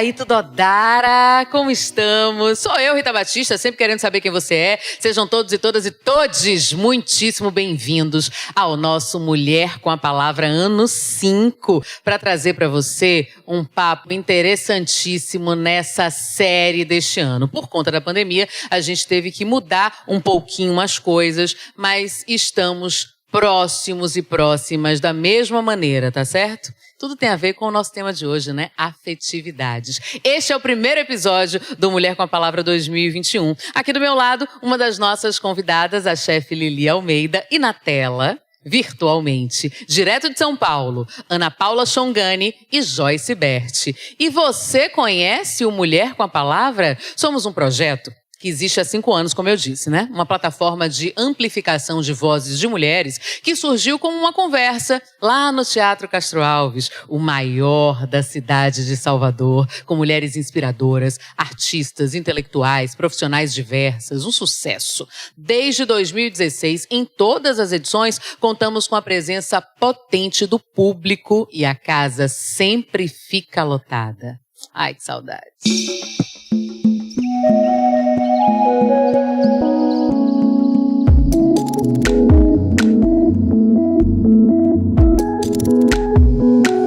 aí, Tudodara? Como estamos? Sou eu, Rita Batista, sempre querendo saber quem você é. Sejam todos e todas e todes muitíssimo bem-vindos ao nosso Mulher com a Palavra ano 5, para trazer para você um papo interessantíssimo nessa série deste ano. Por conta da pandemia, a gente teve que mudar um pouquinho as coisas, mas estamos próximos e próximas da mesma maneira, tá certo? Tudo tem a ver com o nosso tema de hoje, né? Afetividades. Este é o primeiro episódio do Mulher com a Palavra 2021. Aqui do meu lado, uma das nossas convidadas, a chefe Lili Almeida, e na tela, virtualmente, direto de São Paulo, Ana Paula Chongani e Joyce Berti. E você conhece o Mulher com a Palavra? Somos um projeto que existe há 5 anos, como eu disse, né? Uma plataforma de amplificação de vozes de mulheres que surgiu como uma conversa lá no Teatro Castro Alves, o maior da cidade de Salvador, com mulheres inspiradoras, artistas, intelectuais, profissionais diversas, um sucesso. Desde 2016, em todas as edições, contamos com a presença potente do público e a casa sempre fica lotada. Ai, que saudade.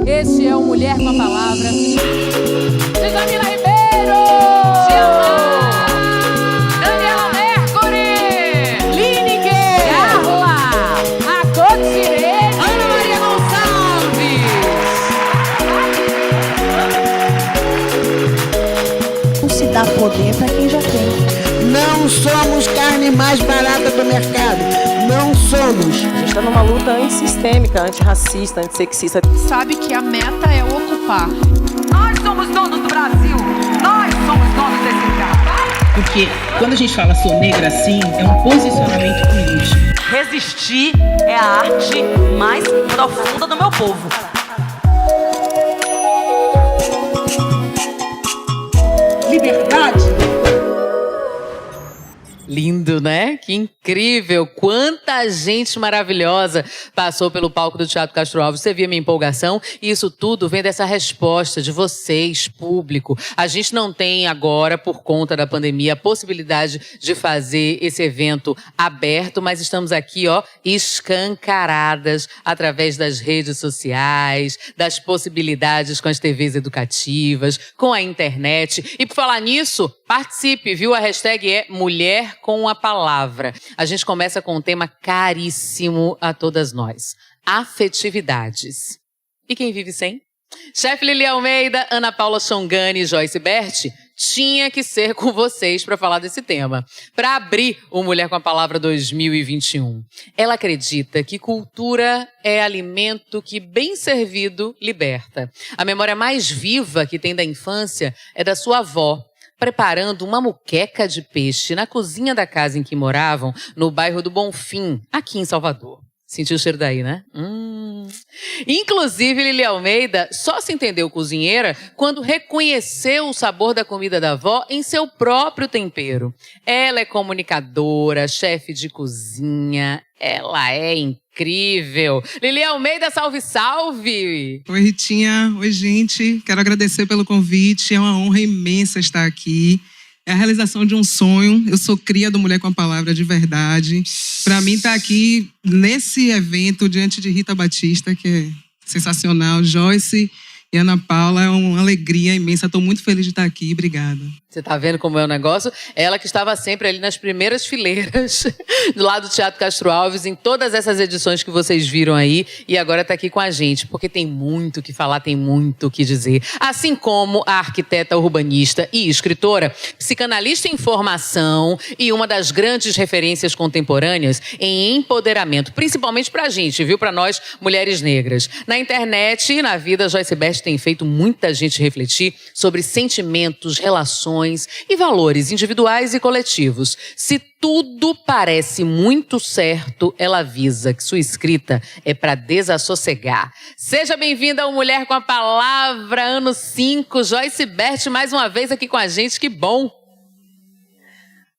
Este é o Mulher com a Palavra. Jamila Ribeiro! Daniela Mercury! Lineker! Carla! Acordo Sirene! Ana Maria Gonçalves! Não se dá poder para quem já tem. Não somos carne mais barata do mercado. Não somos. A gente está numa luta antissistêmica, antirracista, antissexista. Sabe que a meta é ocupar. Nós somos donos do Brasil. Nós somos donos desse lugar. Porque quando a gente fala sou negra assim, é um posicionamento político. Resistir é a arte mais profunda do meu povo. Liberdade. Lindo, né? Que incrível! Quanta gente maravilhosa passou pelo palco do Teatro Castro Alves. Você viu a minha empolgação? E isso tudo vem dessa resposta de vocês, público. A gente não tem agora, por conta da pandemia, a possibilidade de fazer esse evento aberto, mas estamos aqui, ó, escancaradas através das redes sociais, das possibilidades com as TVs educativas, com a internet. E por falar nisso, participe, viu? A hashtag é Mulher com a Palavra. A gente começa com um tema caríssimo a todas nós. Afetividades. E quem vive sem? Chefe Lili Almeida, Ana Paula Chongani e Joyce Berti, tinha que ser com vocês para falar desse tema. Para abrir o Mulher com a Palavra 2021. Ela acredita que cultura é alimento que, bem servido, liberta. A memória mais viva que tem da infância é da sua avó, preparando uma muqueca de peixe na cozinha da casa em que moravam, no bairro do Bonfim, aqui em Salvador. Sentiu o cheiro daí, né? Inclusive, Lili Almeida só se entendeu cozinheira quando reconheceu o sabor da comida da avó em seu próprio tempero. Ela é comunicadora, chefe de cozinha, ela é incrível. Lili Almeida, salve, salve! Oi, Ritinha. Oi, gente. Quero agradecer pelo convite. É uma honra imensa estar aqui. É a realização de um sonho. Eu sou cria do Mulher com a Palavra de verdade. Para mim, estar aqui nesse evento diante de Rita Batista, que é sensacional, Joyce e Ana Paula, é uma alegria imensa. Estou muito feliz de estar aqui. Obrigada. Você tá vendo como é o negócio? Ela que estava sempre ali nas primeiras fileiras do lado do Teatro Castro Alves, em todas essas edições que vocês viram aí, e agora tá aqui com a gente, porque tem muito o que falar, tem muito o que dizer. Assim como a arquiteta urbanista e escritora, psicanalista em formação e uma das grandes referências contemporâneas em empoderamento, principalmente pra gente, viu? Pra nós, mulheres negras. Na internet e na vida, Joyce Berti tem feito muita gente refletir sobre sentimentos, relações e valores individuais e coletivos. Se tudo parece muito certo, ela avisa que sua escrita é para desassossegar. Seja bem-vinda ao Mulher com a Palavra, ano 5. Joyce Berti, mais uma vez aqui com a gente, que bom!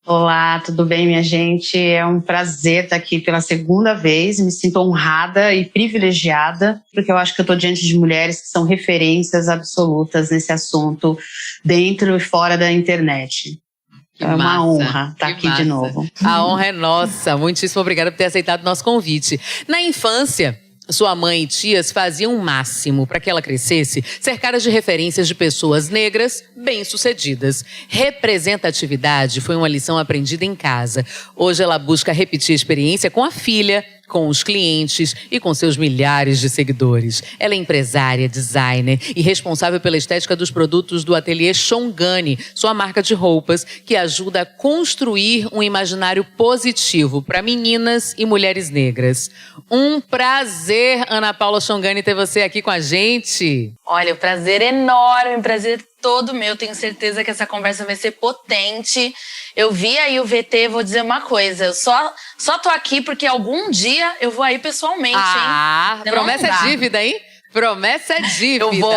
Olá, tudo bem, minha gente? É um prazer estar aqui pela segunda vez. Me sinto honrada e privilegiada, porque eu acho que eu estou diante de mulheres que são referências absolutas nesse assunto, dentro e fora da internet. É uma honra estar aqui de novo. A honra é nossa. Muitíssimo obrigada por ter aceitado o nosso convite. Na infância, sua mãe e tias faziam o máximo para que ela crescesse cercada de referências de pessoas negras bem-sucedidas. Representatividade foi uma lição aprendida em casa. Hoje ela busca repetir a experiência com a filha, com os clientes e com seus milhares de seguidores. Ela é empresária, designer e responsável pela estética dos produtos do ateliê Shongani, sua marca de roupas, que ajuda a construir um imaginário positivo para meninas e mulheres negras. Um prazer, Ana Paula Shongani, ter você aqui com a gente. Olha, o prazer é enorme, o prazer todo meu. Tenho certeza que essa conversa vai ser potente. Eu vi aí o VT, vou dizer uma coisa. Eu só tô aqui porque algum dia eu vou aí pessoalmente, hein? Promessa é dívida, hein? Promessa é dívida. Eu vou.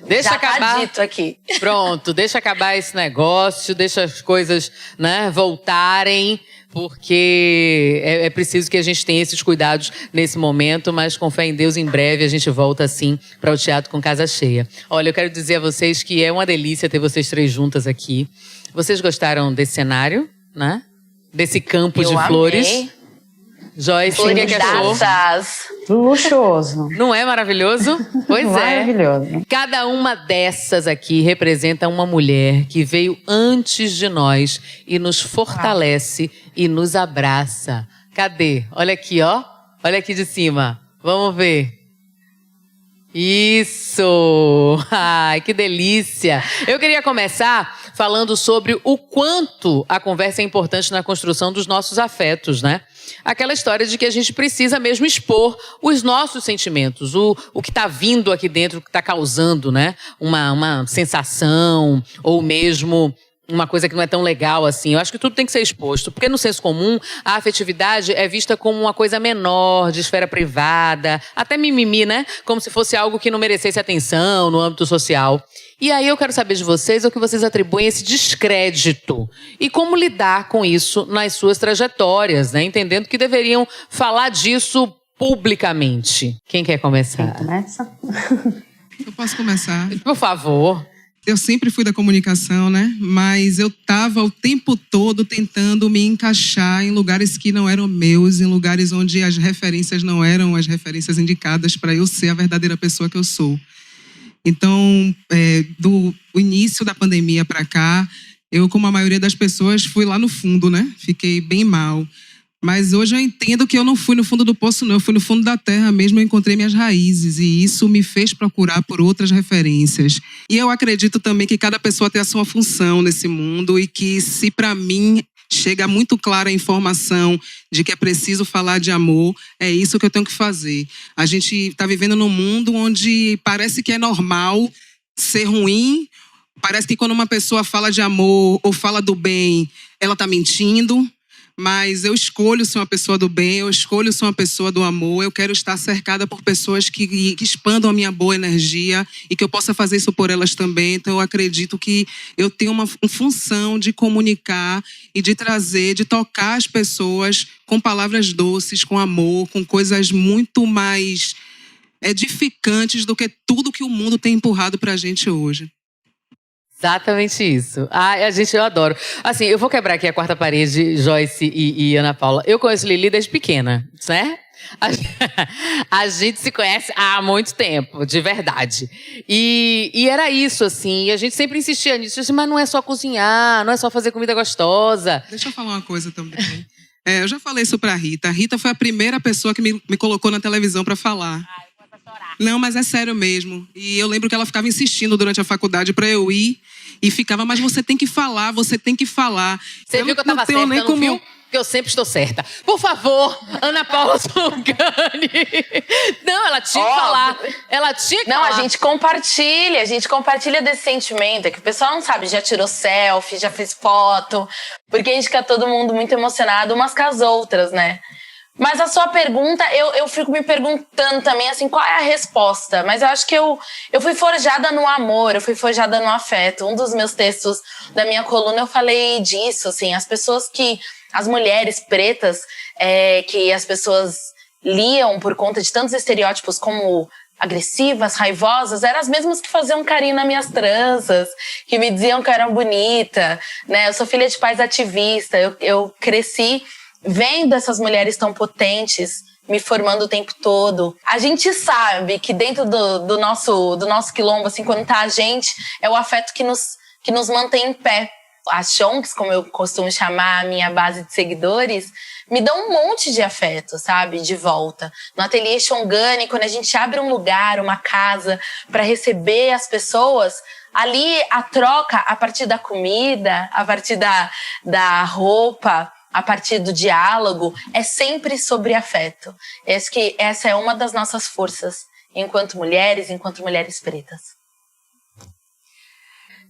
Deixa já acabar. tá dito aqui. Pronto, deixa acabar esse negócio, deixa as coisas, né, voltarem. Porque é preciso que a gente tenha esses cuidados nesse momento, mas com fé em Deus, em breve a gente volta assim para o Teatro com Casa Cheia. Olha, eu quero dizer a vocês que é uma delícia ter vocês três juntas aqui. Vocês gostaram desse cenário, né? Desse campo de flores? Joyce, o que achou? Luxuoso. Não é maravilhoso? Pois Maravilhoso. Cada uma dessas aqui representa uma mulher que veio antes de nós e nos fortalece e nos abraça. Cadê? Olha aqui, ó. Olha aqui de cima. Vamos ver. Isso! Ai, que delícia! Eu queria começar falando sobre o quanto a conversa é importante na construção dos nossos afetos, né? Aquela história de que a gente precisa mesmo expor os nossos sentimentos, o que está vindo aqui dentro, o que está causando, né? Uma sensação ou mesmo uma coisa que não é tão legal assim. Eu acho que tudo tem que ser exposto, porque no senso comum a afetividade é vista como uma coisa menor, de esfera privada, até mimimi, né? Como se fosse algo que não merecesse atenção no âmbito social. E aí eu quero saber de vocês o que vocês atribuem a esse descrédito e como lidar com isso nas suas trajetórias, né? Entendendo que deveriam falar disso publicamente. Quem quer começar? Começa. Eu posso começar. Por favor. Eu sempre fui da comunicação, né? Mas eu estava o tempo todo tentando me encaixar em lugares que não eram meus, em lugares onde as referências não eram as referências indicadas para eu ser a verdadeira pessoa que eu sou. Então, do início da pandemia para cá, eu, como a maioria das pessoas, fui lá no fundo, né? Fiquei bem mal. Mas hoje eu entendo que eu não fui no fundo do poço, não. Eu fui no fundo da terra mesmo, eu encontrei minhas raízes. E isso me fez procurar por outras referências. E eu acredito também que cada pessoa tem a sua função nesse mundo e que se para mim chega muito clara a informação de que é preciso falar de amor, é isso que eu tenho que fazer. A gente está vivendo num mundo onde parece que é normal ser ruim. Parece que quando uma pessoa fala de amor ou fala do bem, ela está mentindo. Mas eu escolho ser uma pessoa do bem, eu escolho ser uma pessoa do amor. Eu quero estar cercada por pessoas que expandam a minha boa energia e que eu possa fazer isso por elas também. Então eu acredito que eu tenho uma função de comunicar e de trazer, de tocar as pessoas com palavras doces, com amor, com coisas muito mais edificantes do que tudo que o mundo tem empurrado pra gente hoje. Exatamente isso. Eu adoro. Assim, eu vou quebrar aqui a quarta parede, Joyce e Ana Paula. Eu conheço Lili desde pequena, né? A gente se conhece há muito tempo, de verdade. E era isso, assim. E a gente sempre insistia nisso. Assim, mas não é só cozinhar, não é só fazer comida gostosa. Deixa eu falar uma coisa também. Eu já falei isso pra Rita. A Rita foi a primeira pessoa que me colocou na televisão pra falar. Não, mas é sério mesmo. E eu lembro que ela ficava insistindo durante a faculdade pra eu ir. E ficava, mas você tem que falar, você tem que falar. Você viu que eu tava certa, nem não viu? Porque eu sempre estou certa. Por favor, Ana Paula Shongani. Não, ela tinha que falar. Ela tinha que falar. Não, a gente compartilha desse sentimento. É que o pessoal não sabe, já tirou selfie, já fez foto. Porque a gente fica todo mundo muito emocionado umas com as outras, né? Mas a sua pergunta, eu fico me perguntando também, assim, qual é a resposta? Mas eu acho que eu fui forjada no amor, eu fui forjada no afeto. Um dos meus textos da minha coluna, eu falei disso, assim, as mulheres pretas, que as pessoas liam por conta de tantos estereótipos como agressivas, raivosas, eram as mesmas que faziam carinho nas minhas tranças, que me diziam que eu era bonita, né? Eu sou filha de pais ativistas, eu cresci vendo essas mulheres tão potentes, me formando o tempo todo. A gente sabe que dentro do nosso quilombo, assim, quando tá a gente, é o afeto que nos mantém em pé. As Shonks, como eu costumo chamar a minha base de seguidores, me dão um monte de afeto, sabe? De volta. No ateliê Shongani, quando a gente abre um lugar, uma casa, para receber as pessoas, ali a troca, a partir da comida, a partir da roupa, a partir do diálogo, é sempre sobre afeto. Acho que essa é uma das nossas forças, enquanto mulheres pretas.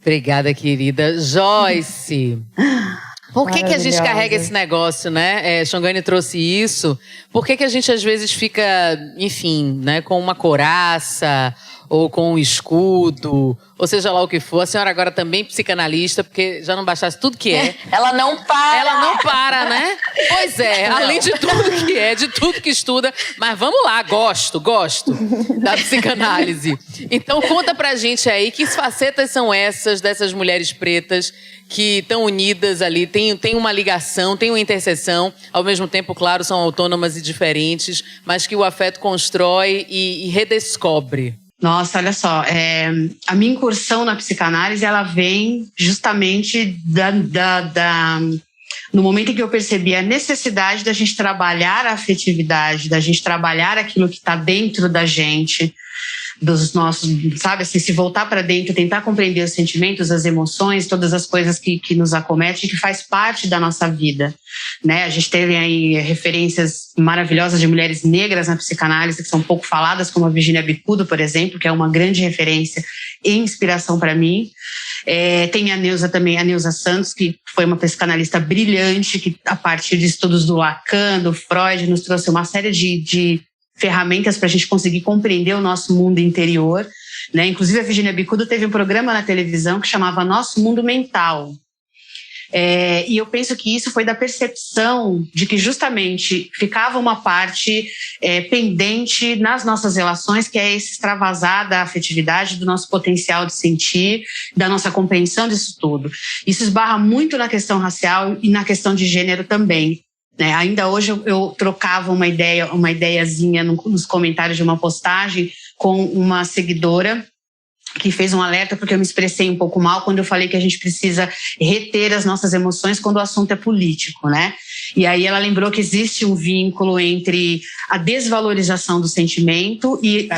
Obrigada, querida. Joyce, por que a gente carrega esse negócio, né? Shongani trouxe isso. Por que a gente às vezes fica, enfim, né, com uma couraça ou com um escudo, ou seja lá o que for. A senhora agora também psicanalista, porque já não bastasse tudo que é. Ela não para! Ela não para, né? Pois é, além de tudo que é, de tudo que estuda. Mas vamos lá, gosto da psicanálise. Então conta pra gente aí, que facetas são essas dessas mulheres pretas que estão unidas ali, tem uma ligação, tem uma interseção, ao mesmo tempo, claro, são autônomas e diferentes, mas que o afeto constrói e redescobre. Nossa, olha só, a minha incursão na psicanálise, ela vem justamente no momento em que eu percebi a necessidade da gente trabalhar a afetividade, da gente trabalhar aquilo que está dentro da gente, dos nossos, sabe, assim, se voltar para dentro, tentar compreender os sentimentos, as emoções, todas as coisas que nos acometem, que faz parte da nossa vida, né? A gente teve aí referências maravilhosas de mulheres negras na psicanálise, que são pouco faladas, como a Virginia Bicudo, por exemplo, que é uma grande referência e inspiração para mim. Tem a Neuza também, a Neuza Santos, que foi uma psicanalista brilhante, que a partir de estudos do Lacan, do Freud, nos trouxe uma série de ferramentas para a gente conseguir compreender o nosso mundo interior, né? Inclusive a Virginia Bicudo teve um programa na televisão que chamava Nosso Mundo Mental. E eu penso que isso foi da percepção de que justamente ficava uma parte pendente nas nossas relações, que é esse extravasar da afetividade, do nosso potencial de sentir, da nossa compreensão disso tudo. Isso esbarra muito na questão racial e na questão de gênero também. Ainda hoje eu trocava uma ideiazinha nos comentários de uma postagem com uma seguidora que fez um alerta porque eu me expressei um pouco mal quando eu falei que a gente precisa reter as nossas emoções quando o assunto é político, né? E aí ela lembrou que existe um vínculo entre a desvalorização do sentimento e,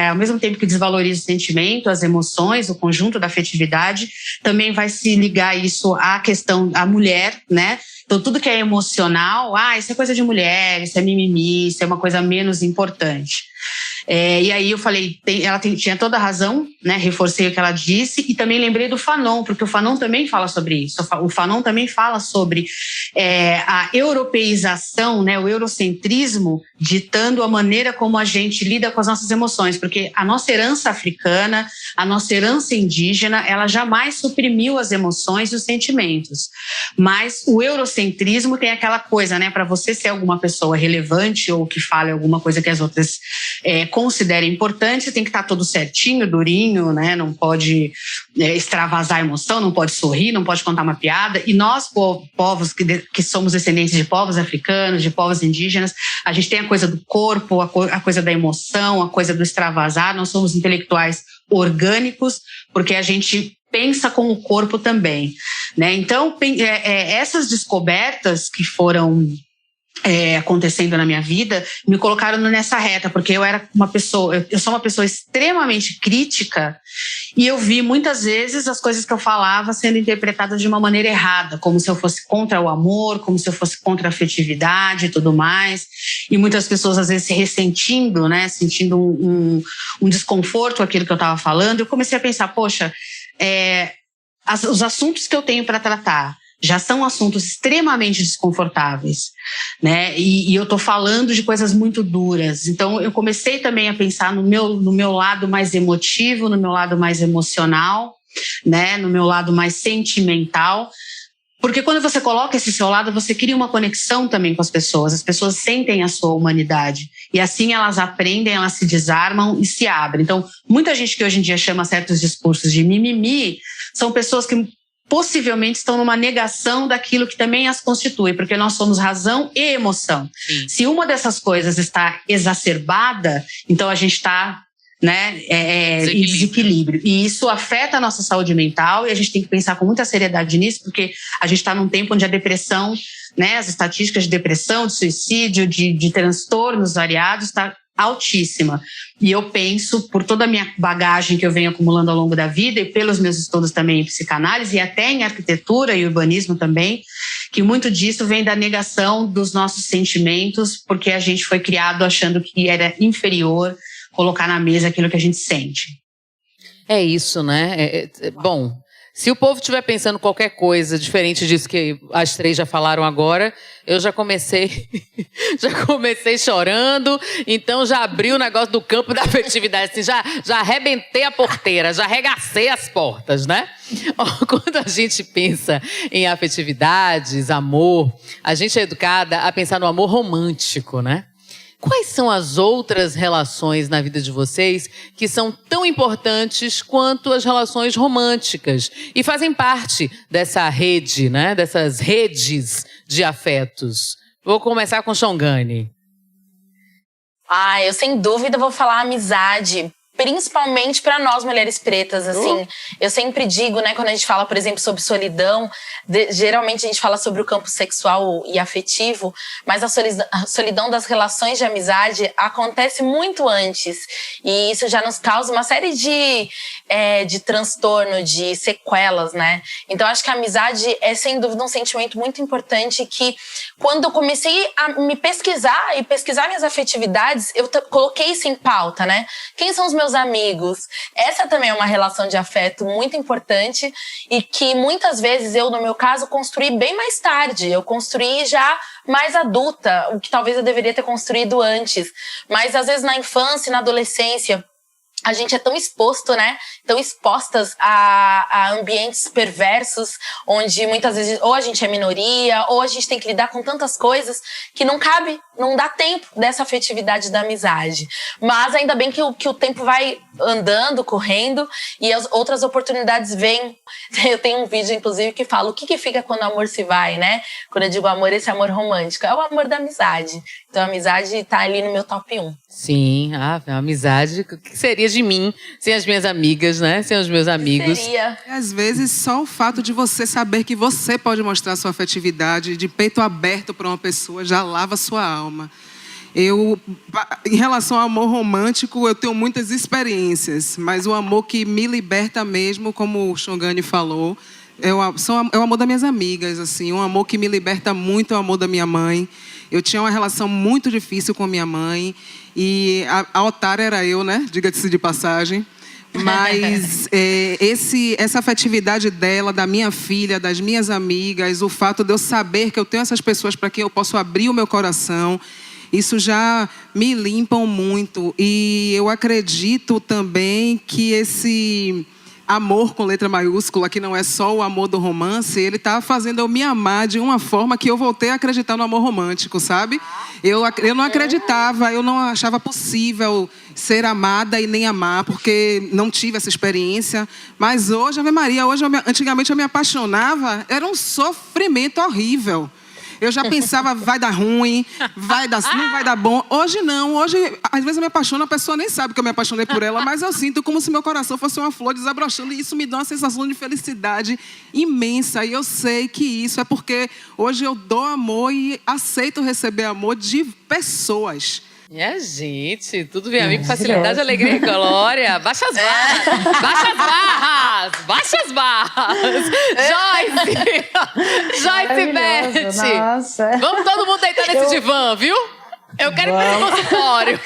ao mesmo tempo que desvaloriza o sentimento, as emoções, o conjunto da afetividade, também vai se ligar isso à questão da mulher, né? Então, tudo que é emocional, isso é coisa de mulher, isso é mimimi, isso é uma coisa menos importante. E aí eu falei, ela tinha toda a razão, né? Reforcei o que ela disse e também lembrei do Fanon, porque o Fanon também fala sobre isso. O Fanon também fala sobre a europeização, né? O eurocentrismo ditando a maneira como a gente lida com as nossas emoções, porque a nossa herança africana, a nossa herança indígena, ela jamais suprimiu as emoções e os sentimentos. Mas o eurocentrismo tem aquela coisa, né? Para você ser alguma pessoa relevante ou que fale alguma coisa que as outras considerem importante, você tem que estar todo certinho, durinho, né? Não pode extravasar a emoção, não pode sorrir, não pode contar uma piada. E nós, povos que somos descendentes de povos africanos, de povos indígenas, a gente tem a coisa do corpo, a coisa da emoção, a coisa do extravasar. Nós somos intelectuais orgânicos, porque a gente pensa com o corpo também, né? Então, essas descobertas que foram acontecendo na minha vida me colocaram nessa reta, porque eu sou uma pessoa extremamente crítica e eu vi muitas vezes as coisas que eu falava sendo interpretadas de uma maneira errada, como se eu fosse contra o amor, como se eu fosse contra a afetividade e tudo mais, e muitas pessoas às vezes se ressentindo, né, sentindo um desconforto com aquilo que eu estava falando. Eu comecei a pensar, poxa, os assuntos que eu tenho para tratar, já são assuntos extremamente desconfortáveis, né? E eu tô falando de coisas muito duras. Então, eu comecei também a pensar no meu lado mais emotivo, no meu lado mais emocional, né? No meu lado mais sentimental. Porque quando você coloca esse seu lado, você cria uma conexão também com as pessoas sentem a sua humanidade. E assim elas aprendem, elas se desarmam e se abrem. Então, muita gente que hoje em dia chama certos discursos de mimimi, são pessoas que possivelmente estão numa negação daquilo que também as constitui, porque nós somos razão e emoção. Sim. Se uma dessas coisas está exacerbada, então a gente está, né, em desequilíbrio. E isso afeta a nossa saúde mental, e a gente tem que pensar com muita seriedade nisso, porque a gente está num tempo onde a depressão, né, as estatísticas de depressão, de suicídio, de transtornos variados, está altíssima. E eu penso, por toda a minha bagagem que eu venho acumulando ao longo da vida e pelos meus estudos também em psicanálise e até em arquitetura e urbanismo também, que muito disso vem da negação dos nossos sentimentos, porque a gente foi criado achando que era inferior colocar na mesa aquilo que a gente sente. É isso, né? Bom, se o povo estiver pensando qualquer coisa diferente disso que as três já falaram agora, eu já comecei chorando, então já abri o negócio do campo da afetividade, assim, já arrebentei a porteira, já arregacei as portas, né? Quando a gente pensa em afetividades, amor, a gente é educada a pensar no amor romântico, né? Quais são as outras relações na vida de vocês que são tão importantes quanto as relações românticas e fazem parte dessa rede, né? Dessas redes de afetos? Vou começar com Xongani. Eu sem dúvida vou falar amizade. Principalmente para nós, mulheres pretas, assim. Eu sempre digo, né, quando a gente fala, por exemplo, sobre solidão, geralmente a gente fala sobre o campo sexual e afetivo, mas a solidão das relações de amizade acontece muito antes. E isso já nos causa uma série de transtorno, de sequelas, né? Então, acho que a amizade é, sem dúvida, um sentimento muito importante que, quando eu comecei a me pesquisar e pesquisar minhas afetividades, eu coloquei isso em pauta, né? Quem são os meus amigos? Essa também é uma relação de afeto muito importante e que muitas vezes eu, no meu caso, construí bem mais tarde. Eu construí já mais adulta, o que talvez eu deveria ter construído antes. Mas às vezes na infância e na adolescência, a gente é tão exposto, né? Tão expostas a ambientes perversos, onde muitas vezes ou a gente é minoria, ou a gente tem que lidar com tantas coisas que não cabe, não dá tempo dessa afetividade da amizade. Mas ainda bem que o tempo vai andando, correndo, e as outras oportunidades vêm. Eu tenho um vídeo, inclusive, que fala o que fica quando o amor se vai, né? Quando eu digo amor, esse amor romântico, é o amor da amizade. Então a amizade tá ali no meu top 1. Sim, a amizade, o que seria de mim sem as minhas amigas, né? Sem os meus amigos. Seria. Às vezes, só o fato de você saber que você pode mostrar sua afetividade de peito aberto para uma pessoa já lava sua alma. Em relação ao amor romântico, eu tenho muitas experiências, mas o amor que me liberta mesmo, como o Xongani falou, é o amor das minhas amigas, assim, um amor que me liberta muito, é o amor da minha mãe. Eu tinha uma relação muito difícil com a minha mãe e a otária era eu, né? Diga-se de passagem. Mas essa afetividade dela, da minha filha, das minhas amigas, o fato de eu saber que eu tenho essas pessoas para quem eu posso abrir o meu coração, isso já me limpam muito. E eu acredito também que esse amor com letra maiúscula, que não é só o amor do romance, ele está fazendo eu me amar de uma forma que eu voltei a acreditar no amor romântico, sabe? Eu não acreditava, eu não achava possível ser amada e nem amar, porque não tive essa experiência. Mas hoje, Ave Maria, antigamente eu me apaixonava, era um sofrimento horrível. Eu já pensava, vai dar ruim, não vai dar bom. Hoje não, hoje às vezes eu me apaixono, a pessoa nem sabe que eu me apaixonei por ela, mas eu sinto como se meu coração fosse uma flor desabrochando e isso me dá uma sensação de felicidade imensa. E eu sei que isso é porque hoje eu dou amor e aceito receber amor de pessoas. Minha gente, tudo bem, amigo, facilidade, alegria e glória. Baixa as barras, baixa as barras, baixa as barras. Joyce Beth. Nossa. Vamos todo mundo deitar nesse divã, viu? Eu quero ir para o consultório.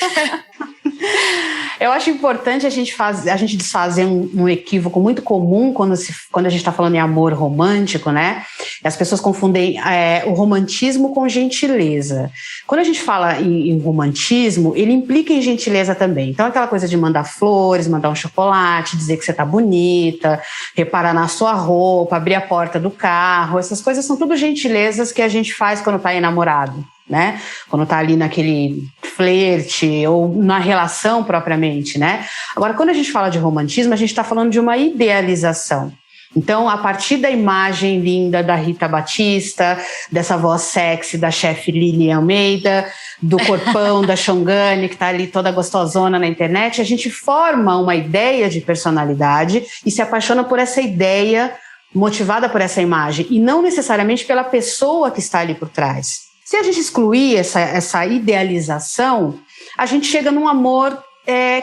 Eu acho importante a gente desfazer um equívoco muito comum quando a gente está falando em amor romântico, né? As pessoas confundem o romantismo com gentileza. Quando a gente fala em romantismo, ele implica em gentileza também. Então, aquela coisa de mandar flores, mandar um chocolate, dizer que você tá bonita, reparar na sua roupa, abrir a porta do carro, essas coisas são tudo gentilezas que a gente faz quando tá enamorado, né? Quando tá ali naquele flerte ou na relação propriamente, né? Agora, quando a gente fala de romantismo, a gente está falando de uma idealização. Então, a partir da imagem linda da Rita Batista, dessa voz sexy da chefe Lili Almeida, do corpão da Xongani, que está ali toda gostosona na internet, a gente forma uma ideia de personalidade e se apaixona por essa ideia motivada por essa imagem e não necessariamente pela pessoa que está ali por trás. Se a gente excluir essa idealização, a gente chega num amor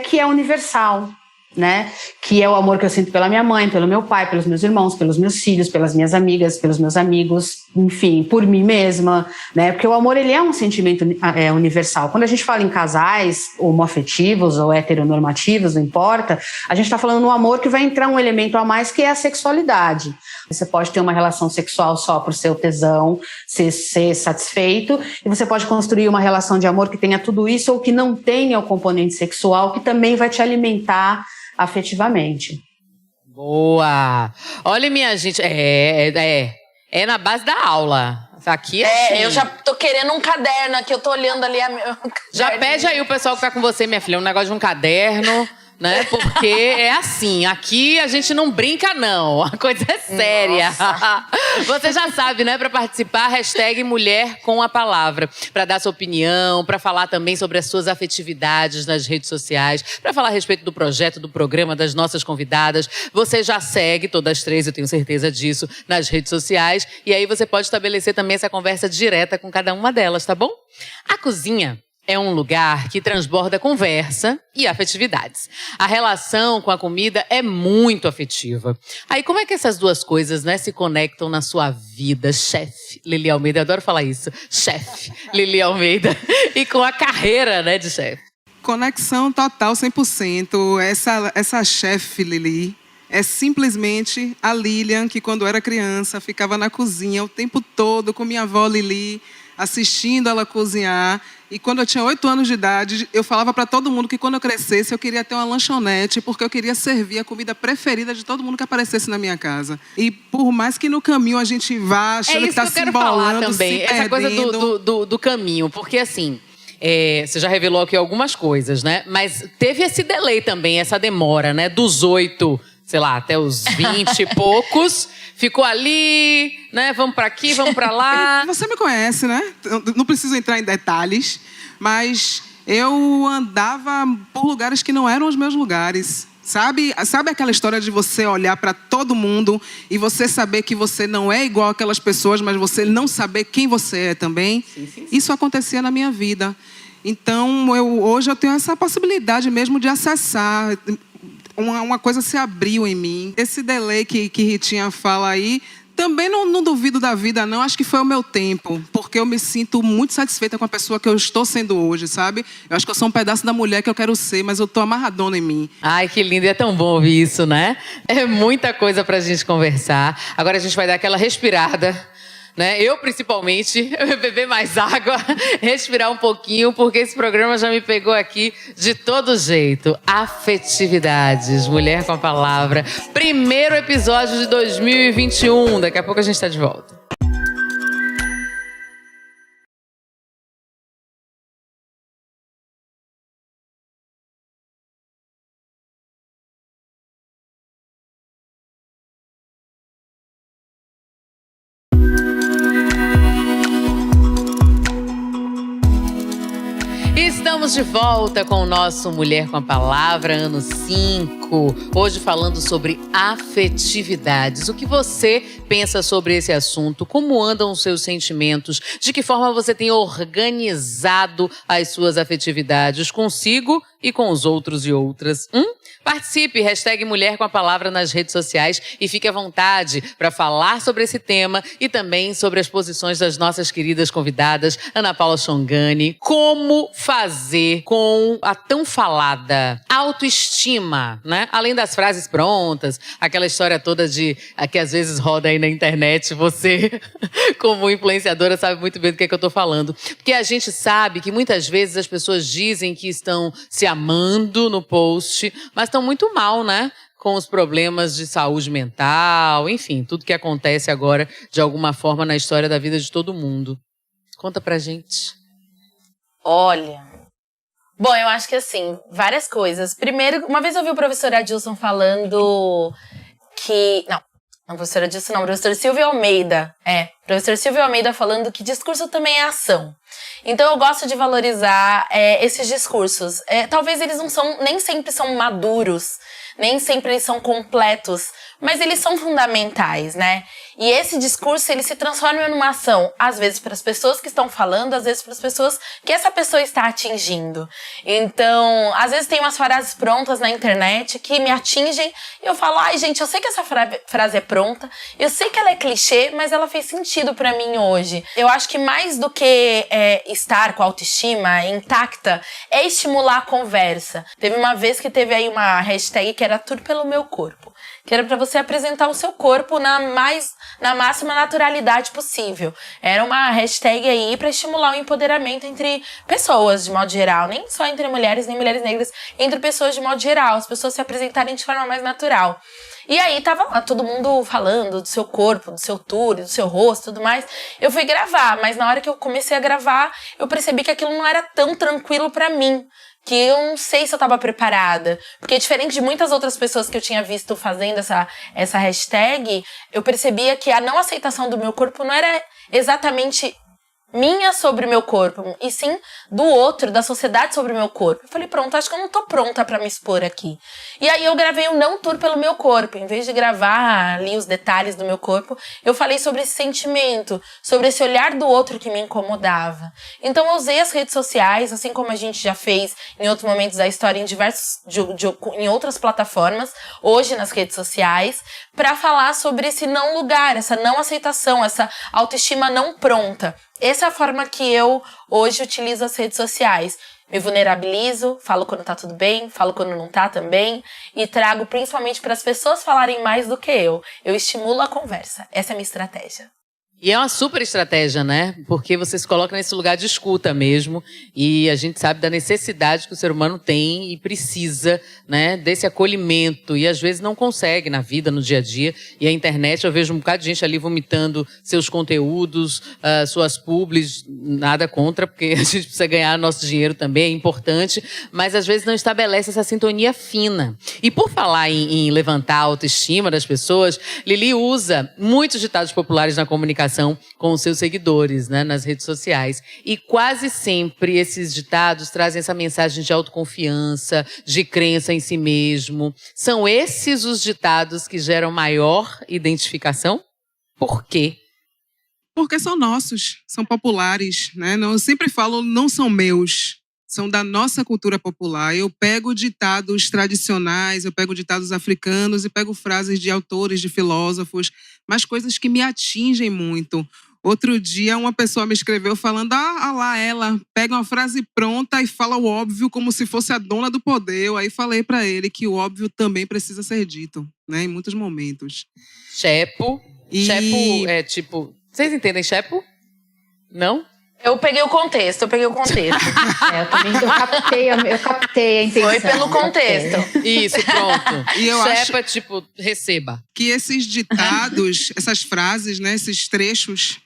que é universal, né? Que é o amor que eu sinto pela minha mãe, pelo meu pai, pelos meus irmãos, pelos meus filhos, pelas minhas amigas, pelos meus amigos, enfim, por mim mesma, né? Porque o amor, ele é um sentimento universal. Quando a gente fala em casais homoafetivos ou heteronormativos, não importa, a gente está falando no amor que vai entrar um elemento a mais que é a sexualidade. Você pode ter uma relação sexual só por seu tesão, ser satisfeito, e você pode construir uma relação de amor que tenha tudo isso ou que não tenha o componente sexual, que também vai te alimentar afetivamente. Boa! Olha, minha gente, é na base da aula. Aqui eu já tô querendo um caderno aqui, eu tô olhando ali já pede aí o pessoal que tá com você, minha filha, um negócio de um caderno, né? Porque é assim, aqui a gente não brinca, não. A coisa é séria. Você já sabe, né? Para participar, #Mulher com a Palavra. Para dar sua opinião, para falar também sobre as suas afetividades nas redes sociais, para falar a respeito do projeto, do programa, das nossas convidadas. Você já segue todas as três, eu tenho certeza disso, nas redes sociais. E aí você pode estabelecer também essa conversa direta com cada uma delas, tá bom? A cozinha é um lugar que transborda conversa e afetividades. A relação com a comida é muito afetiva. Aí como é que essas duas coisas, né, se conectam na sua vida, chefe Lili Almeida? Eu adoro falar isso, chefe Lili Almeida. E com a carreira, né, de chefe. Conexão total, 100%. Essa chefe Lili é simplesmente a Lilian, que quando era criança ficava na cozinha o tempo todo com minha avó Lili, assistindo ela cozinhar. E quando eu tinha 8 anos de idade, eu falava para todo mundo que quando eu crescesse eu queria ter uma lanchonete, porque eu queria servir a comida preferida de todo mundo que aparecesse na minha casa. E por mais que no caminho a gente vá achando que está se embolando, também. se essa perdendo. coisa do caminho, porque assim, você já revelou aqui algumas coisas, né? Mas teve esse delay também, essa demora, né? Dos 8, sei lá, até os 20 e poucos. Ficou ali, né? Vamos para aqui, vamos para lá. Você me conhece, né? Eu não preciso entrar em detalhes, mas eu andava por lugares que não eram os meus lugares. Sabe aquela história de você olhar para todo mundo e você saber que você não é igual aquelas pessoas, mas você não saber quem você é também? Sim. Isso acontecia na minha vida. Então, hoje eu tenho essa possibilidade mesmo de acessar. Uma coisa se abriu em mim. Esse delay que Ritinha fala aí, também não duvido da vida, não. Acho que foi o meu tempo, porque eu me sinto muito satisfeita com a pessoa que eu estou sendo hoje, sabe? Eu acho que eu sou um pedaço da mulher que eu quero ser, mas eu tô amarradona em mim. Ai, que lindo. E é tão bom ouvir isso, né? É muita coisa pra gente conversar. Agora a gente vai dar aquela respirada, né? Eu, principalmente, beber mais água, respirar um pouquinho, porque esse programa já me pegou aqui de todo jeito. Afetividades, Mulher com a Palavra. Primeiro episódio de 2021. Daqui a pouco a gente está de volta. Estamos de volta com o nosso Mulher com a Palavra, ano 5. Hoje falando sobre afetividades. O que você pensa sobre esse assunto? Como andam os seus sentimentos? De que forma você tem organizado as suas afetividades consigo e com os outros e outras. Participe, hashtag Mulher com a Palavra nas redes sociais e fique à vontade para falar sobre esse tema e também sobre as posições das nossas queridas convidadas, Ana Paula Chongani. Como fazer com a tão falada autoestima, né? Além das frases prontas, aquela história toda que às vezes roda aí na internet, você, como influenciadora, sabe muito bem do que é que eu tô falando. Porque a gente sabe que muitas vezes as pessoas dizem que estão se amando no post, mas estão muito mal, né? Com os problemas de saúde mental, enfim, tudo que acontece agora, de alguma forma, na história da vida de todo mundo. Conta pra gente. Olha... Bom, eu acho que assim, várias coisas. Primeiro, uma vez eu ouvi o professor Adilson falando que... Não, professor Adilson não, professor Silvio Almeida. Professor Silvio Almeida falando que discurso também é ação. Então eu gosto de valorizar esses discursos. Talvez eles nem sempre são maduros, nem sempre eles são completos, mas eles são fundamentais, né? E esse discurso, ele se transforma numa ação, às vezes para as pessoas que estão falando, às vezes para as pessoas que essa pessoa está atingindo. Então, às vezes tem umas frases prontas na internet que me atingem e eu falo, ai gente, eu sei que essa frase é pronta, eu sei que ela é clichê, mas ela fez sentido para mim hoje. Eu acho que mais do que estar com a autoestima intacta, é estimular a conversa. Teve uma vez que teve aí uma hashtag que era Tudo pelo Meu Corpo, que era para você apresentar o seu corpo na máxima naturalidade possível. Era uma hashtag aí para estimular o empoderamento entre pessoas, de modo geral. Nem só entre mulheres, nem mulheres negras, entre pessoas de modo geral. As pessoas se apresentarem de forma mais natural. E aí tava lá todo mundo falando do seu corpo, do seu tour, do seu rosto e tudo mais. Eu fui gravar, mas na hora que eu comecei a gravar, eu percebi que aquilo não era tão tranquilo pra mim. Que eu não sei se eu tava preparada. Porque diferente de muitas outras pessoas que eu tinha visto fazendo essa hashtag, eu percebia que a não aceitação do meu corpo não era exatamente minha sobre o meu corpo, e sim do outro, da sociedade sobre o meu corpo. Eu falei, pronto, acho que eu não tô pronta pra me expor aqui. E aí eu gravei um não tour pelo meu corpo. Em vez de gravar ali os detalhes do meu corpo, eu falei sobre esse sentimento, sobre esse olhar do outro que me incomodava. Então eu usei as redes sociais, assim como a gente já fez em outros momentos da história, em outras plataformas, hoje nas redes sociais, pra falar sobre esse não lugar, essa não aceitação, essa autoestima não pronta. Essa é a forma que eu hoje utilizo as redes sociais. Me vulnerabilizo, falo quando tá tudo bem, falo quando não tá também, e trago principalmente para as pessoas falarem mais do que eu. Eu estimulo a conversa. Essa é a minha estratégia. E é uma super estratégia, né? Porque você se coloca nesse lugar de escuta mesmo. E a gente sabe da necessidade que o ser humano tem e precisa, né? Desse acolhimento. E às vezes não consegue na vida, no dia a dia. E a internet, eu vejo um bocado de gente ali vomitando seus conteúdos, suas publis. Nada contra, porque a gente precisa ganhar nosso dinheiro também, é importante. Mas às vezes não estabelece essa sintonia fina. E por falar em levantar a autoestima das pessoas, Lili usa muitos ditados populares na comunicação com os seus seguidores, né, nas redes sociais. E quase sempre esses ditados trazem essa mensagem de autoconfiança, de crença em si mesmo. São esses os ditados que geram maior identificação? Por quê? Porque são nossos, são populares, né? Eu sempre falo, não são meus, são da nossa cultura popular. Eu pego ditados tradicionais, eu pego ditados africanos e pego frases de autores, de filósofos, mas coisas que me atingem muito. Outro dia, uma pessoa me escreveu falando, lá ela pega uma frase pronta e fala o óbvio como se fosse a dona do poder. Eu aí falei para ele que o óbvio também precisa ser dito, né, em muitos momentos. Chepo. Chepo é tipo... Vocês entendem chepo? Não? Eu peguei o contexto. Eu também eu captei a intenção. Foi pelo contexto. Isso, pronto. E eu Chepa é tipo, receba. Que esses ditados, essas frases, né, esses trechos,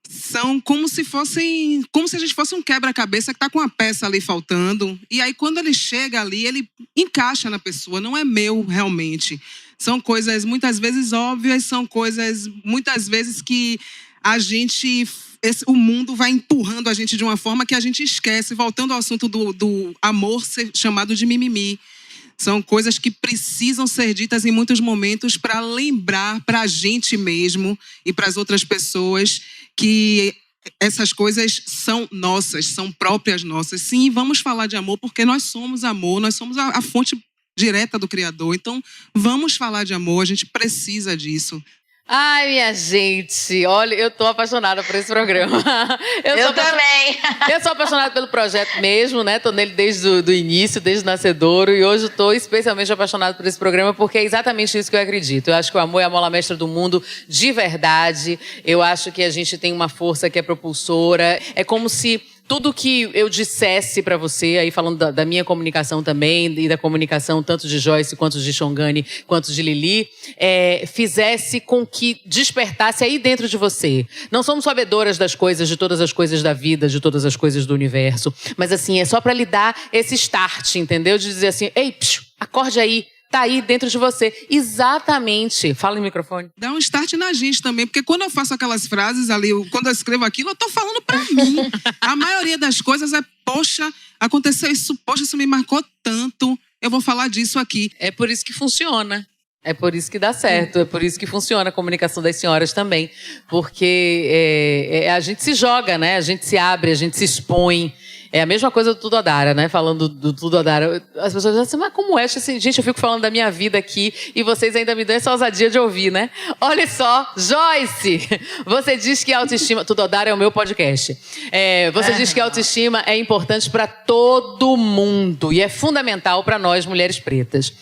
são como se a gente fosse um quebra-cabeça que tá com uma peça ali faltando. E aí, quando ele chega ali, ele encaixa na pessoa, não é meu realmente. São coisas muitas vezes óbvias, são coisas muitas vezes que o mundo vai empurrando a gente de uma forma que a gente esquece. Voltando ao assunto do amor ser chamado de mimimi. São coisas que precisam ser ditas em muitos momentos para lembrar para a gente mesmo e para as outras pessoas que essas coisas são nossas, são próprias nossas. Sim, vamos falar de amor porque nós somos amor, nós somos a fonte direta do Criador. Então, vamos falar de amor, a gente precisa disso. Ai, minha gente, olha, eu tô apaixonada por esse programa. Eu também. Eu sou apaixonada pelo projeto mesmo, né? Tô nele desde o início, desde o nascedouro. E hoje eu tô especialmente apaixonada por esse programa porque é exatamente isso que eu acredito. Eu acho que o amor é a mola mestra do mundo de verdade. Eu acho que a gente tem uma força que é propulsora. É como se tudo que eu dissesse pra você, aí falando da minha comunicação também, e da comunicação tanto de Joyce, quanto de Xongani, quanto de Lili, fizesse com que despertasse aí dentro de você. Não somos sabedoras das coisas, de todas as coisas da vida, de todas as coisas do universo, mas assim, é só pra lhe dar esse start, entendeu? De dizer assim, ei, acorde aí. Tá aí dentro de você. Exatamente. Fala no microfone. Dá um start na gente também, porque quando eu faço aquelas frases ali, quando eu escrevo aquilo, eu tô falando pra mim. A maioria das coisas é, poxa, aconteceu isso, poxa, isso me marcou tanto, eu vou falar disso aqui. É por isso que funciona. É por isso que dá certo, é por isso que funciona a comunicação das senhoras também. Porque a gente se joga, né? A gente se abre, a gente se expõe. É a mesma coisa do Tudo Adara, né? Falando do Tudo Adara. As pessoas dizem assim, mas como é? Assim, gente, eu fico falando da minha vida aqui e vocês ainda me dão essa ousadia de ouvir, né? Olha só, Joyce, você diz que a autoestima... Tudo Adara é o meu podcast. Você diz que a autoestima é importante para todo mundo e é fundamental para nós, mulheres pretas.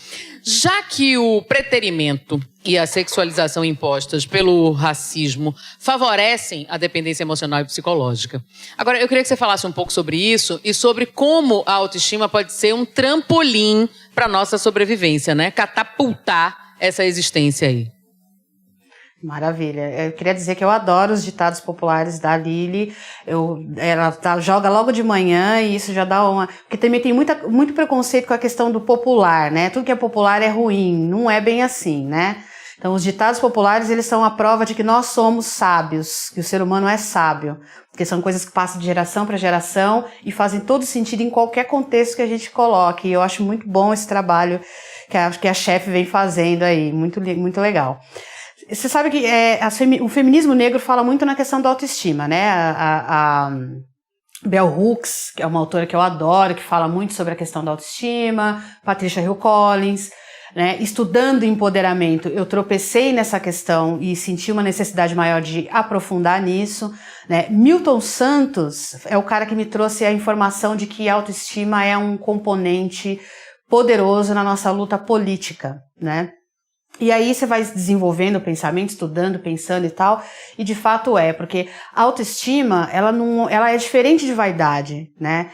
Já que o preterimento e a sexualização impostas pelo racismo favorecem a dependência emocional e psicológica. Agora, eu queria que você falasse um pouco sobre isso e sobre como a autoestima pode ser um trampolim para a nossa sobrevivência, né? Catapultar essa existência aí. Maravilha. Eu queria dizer que eu adoro os ditados populares da Lili. Ela joga logo de manhã e isso já dá uma... Porque também tem muito preconceito com a questão do popular, né? Tudo que é popular é ruim. Não é bem assim, né? Então, os ditados populares, eles são a prova de que nós somos sábios, que o ser humano é sábio. Porque são coisas que passam de geração para geração e fazem todo sentido em qualquer contexto que a gente coloque. E eu acho muito bom esse trabalho que a chefe vem fazendo aí. Muito, muito legal. Você sabe que o feminismo negro fala muito na questão da autoestima, né? A Bell Hooks, que é uma autora que eu adoro, que fala muito sobre a questão da autoestima, Patricia Hill Collins, né? Estudando empoderamento, eu tropecei nessa questão e senti uma necessidade maior de aprofundar nisso, né? Milton Santos é o cara que me trouxe a informação de que a autoestima é um componente poderoso na nossa luta política, né? E aí você vai desenvolvendo o pensamento, estudando, pensando e tal, e de fato porque a autoestima, ela é diferente de vaidade, né?